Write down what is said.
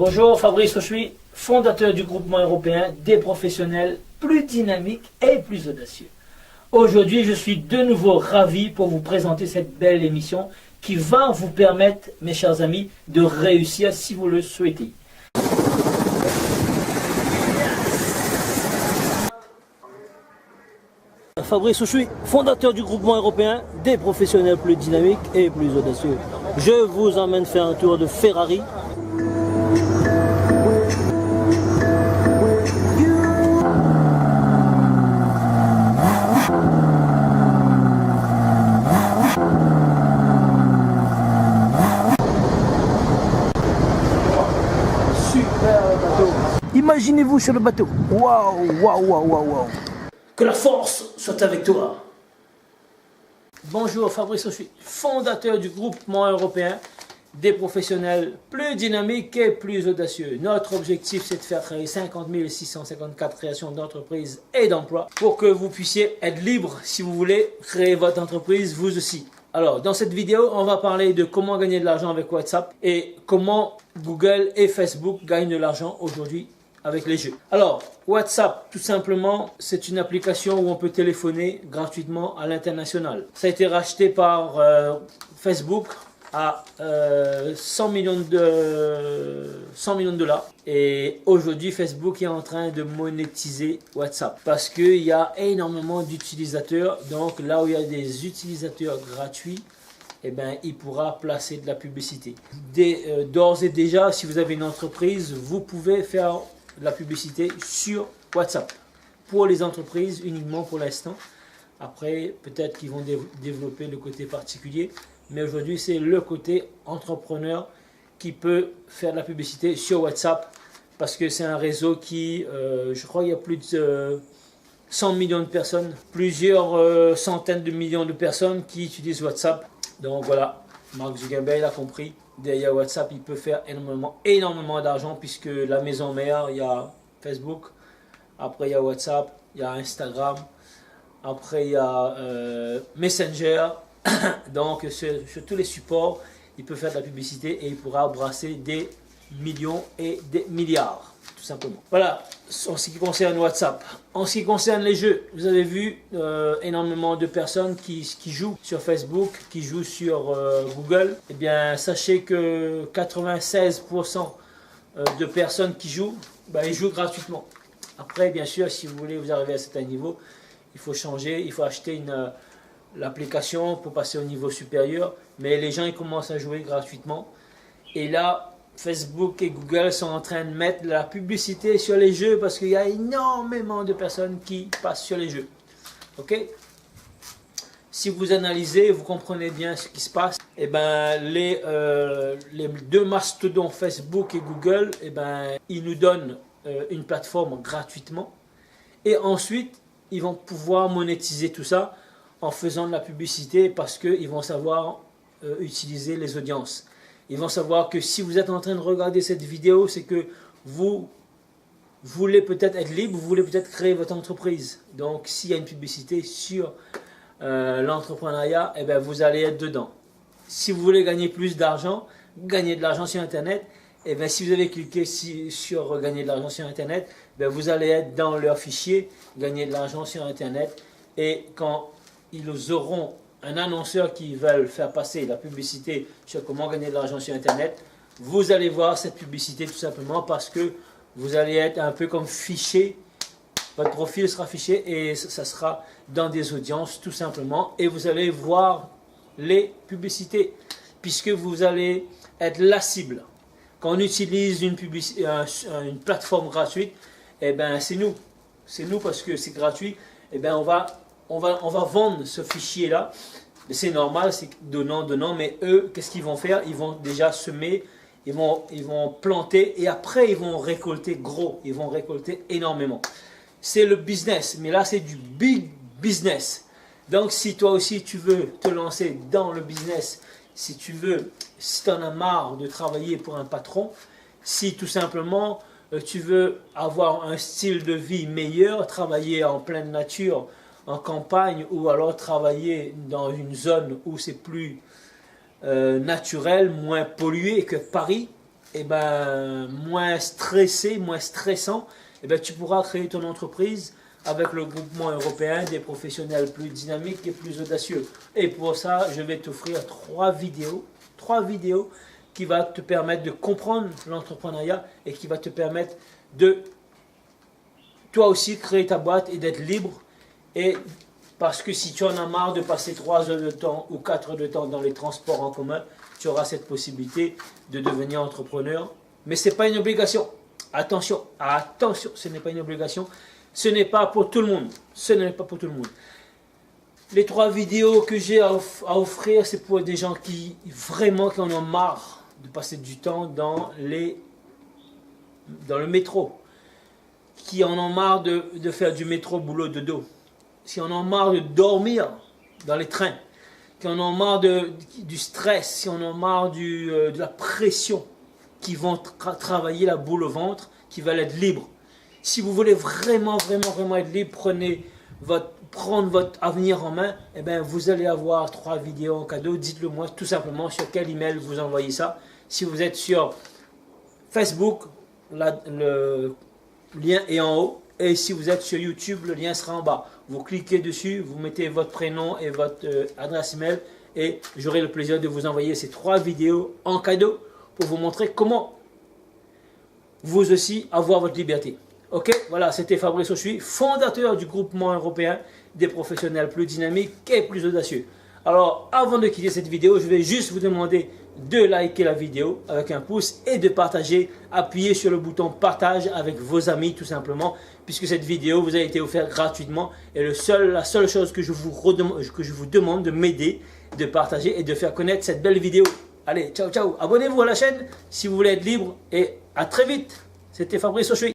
Bonjour, Fabrice Rochuy, fondateur du groupement européen des professionnels plus dynamiques et plus audacieux. Aujourd'hui, je suis de nouveau ravi pour vous présenter cette belle émission qui va vous permettre, mes chers amis, de réussir si vous le souhaitez. Fabrice Rochuy, fondateur du groupement européen des professionnels plus dynamiques et plus audacieux. Je vous emmène faire un tour de Ferrari. Imaginez-vous sur le bateau. Waouh, waouh, waouh, waouh, waouh. Que la force soit avec toi. Bonjour, Fabrice Rochuy, fondateur du groupement européen des professionnels plus dynamiques et plus audacieux. Notre objectif, c'est de faire créer 50 654 créations d'entreprises et d'emplois pour que vous puissiez être libre si vous voulez créer votre entreprise vous aussi. Alors, dans cette vidéo, on va parler de comment gagner de l'argent avec WhatsApp et comment Google et Facebook gagnent de l'argent aujourd'hui avec les jeux. Alors, WhatsApp, tout simplement, c'est une application où on peut téléphoner gratuitement à l'international. Ça a été racheté par Facebook à 100 millions de dollars. Et aujourd'hui, Facebook est en train de monétiser WhatsApp parce qu'il y a énormément d'utilisateurs. Donc là où il y a des utilisateurs gratuits, eh ben, il pourra placer de la publicité. D'ores et déjà, si vous avez une entreprise, vous pouvez faire de la publicité sur WhatsApp. Pour les entreprises, uniquement pour l'instant. Après, peut-être qu'ils vont développer le côté particulier. Mais aujourd'hui, c'est le côté entrepreneur qui peut faire de la publicité sur WhatsApp. Parce que c'est un réseau qui, je crois qu'il y a plus de 100 millions de personnes. Plusieurs centaines de millions de personnes qui utilisent WhatsApp. Donc voilà, Mark Zuckerberg a compris. Derrière WhatsApp, il peut faire énormément d'argent puisque la maison mère, il y a Facebook, après il y a WhatsApp, il y a Instagram, après il y a Messenger. Donc sur tous les supports, il peut faire de la publicité et il pourra brasser des millions et des milliards, tout simplement. Voilà, en ce qui concerne WhatsApp. En ce qui concerne les jeux, vous avez vu énormément de personnes qui jouent sur Facebook, qui jouent sur Google. Eh bien, sachez que 96% de personnes qui jouent, ils jouent gratuitement. Après, bien sûr, si vous voulez vous arriver à un certain niveau, il faut changer, il faut acheter l'application pour passer au niveau supérieur. Mais les gens, ils commencent à jouer gratuitement. Et là, Facebook et Google sont en train de mettre de la publicité sur les jeux parce qu'il y a énormément de personnes qui passent sur les jeux. Ok? Si vous analysez, vous comprenez bien ce qui se passe. Et ben, les deux mastodons Facebook et Google, et ben, ils nous donnent une plateforme gratuitement. Et ensuite, ils vont pouvoir monétiser tout ça en faisant de la publicité parce qu'ils vont savoir utiliser les audiences. Ils vont savoir que si vous êtes en train de regarder cette vidéo, c'est que vous voulez peut-être être libre, vous voulez peut-être créer votre entreprise. Donc, s'il y a une publicité sur l'entrepreneuriat, eh bien, vous allez être dedans. Si vous voulez gagner plus d'argent, gagner de l'argent sur Internet, eh bien, si vous avez cliqué sur gagner de l'argent sur Internet, eh bien, vous allez être dans leur fichier, gagner de l'argent sur Internet. Et quand ils auront un annonceur qui veut faire passer la publicité sur comment gagner de l'argent sur Internet, vous allez voir cette publicité tout simplement parce que vous allez être un peu comme fiché, votre profil sera fiché et ça sera dans des audiences tout simplement et vous allez voir les publicités puisque vous allez être la cible. Quand on utilise une plateforme gratuite, eh ben c'est nous parce que c'est gratuit, eh ben on va vendre ce fichier-là. C'est normal, c'est donnant, mais eux, qu'est-ce qu'ils vont faire? Ils vont déjà semer, ils vont planter et après ils vont récolter gros, ils vont récolter énormément. C'est le business, mais là c'est du big business. Donc si toi aussi tu veux te lancer dans le business, si tu en as marre de travailler pour un patron, si tout simplement tu veux avoir un style de vie meilleur, travailler en pleine nature, en campagne ou alors travailler dans une zone où c'est plus naturel, moins pollué que Paris, moins stressé, moins stressant, tu pourras créer ton entreprise avec le groupement européen des professionnels plus dynamiques et plus audacieux. Et pour ça, je vais t'offrir 3 vidéos qui vont te permettre de comprendre l'entrepreneuriat et qui va te permettre de toi aussi créer ta boîte et d'être libre. Et parce que si tu en as marre de passer 3 heures de temps ou 4 heures de temps dans les transports en commun, tu auras cette possibilité de devenir entrepreneur. Mais ce n'est pas une obligation. Attention, attention, ce n'est pas une obligation. Ce n'est pas pour tout le monde. Ce n'est pas pour tout le monde. Les 3 vidéos que j'ai à offrir, c'est pour des gens qui vraiment en ont marre de passer du temps dans le métro. Qui en ont marre de faire du métro boulot dodo. Qui en ont marre de dormir dans les trains. Qui en ont marre du stress. Qui en ont marre de la pression. Qui vont travailler la boule au ventre. Qui veulent être libres. Si vous voulez vraiment être libre, prendre votre avenir en main, vous allez avoir 3 vidéos en cadeau. Dites-le moi tout simplement sur quel email vous envoyez ça. Si vous êtes sur Facebook, le lien est en haut. Et si vous êtes sur YouTube, le lien sera en bas. Vous cliquez dessus, vous mettez votre prénom et votre adresse email. Et j'aurai le plaisir de vous envoyer ces 3 vidéos en cadeau pour vous montrer comment vous aussi avoir votre liberté. Ok, voilà, c'était Fabrice Oshui, fondateur du groupement européen des professionnels plus dynamiques et plus audacieux. Alors, avant de quitter cette vidéo, je vais juste vous demander de liker la vidéo avec un pouce et de partager. Appuyez sur le bouton partage avec vos amis tout simplement, puisque cette vidéo vous a été offerte gratuitement. Et la seule chose que je vous demande de m'aider, de partager et de faire connaître cette belle vidéo. Allez, ciao, ciao. Abonnez-vous à la chaîne si vous voulez être libre et à très vite. C'était Fabrice Oshui.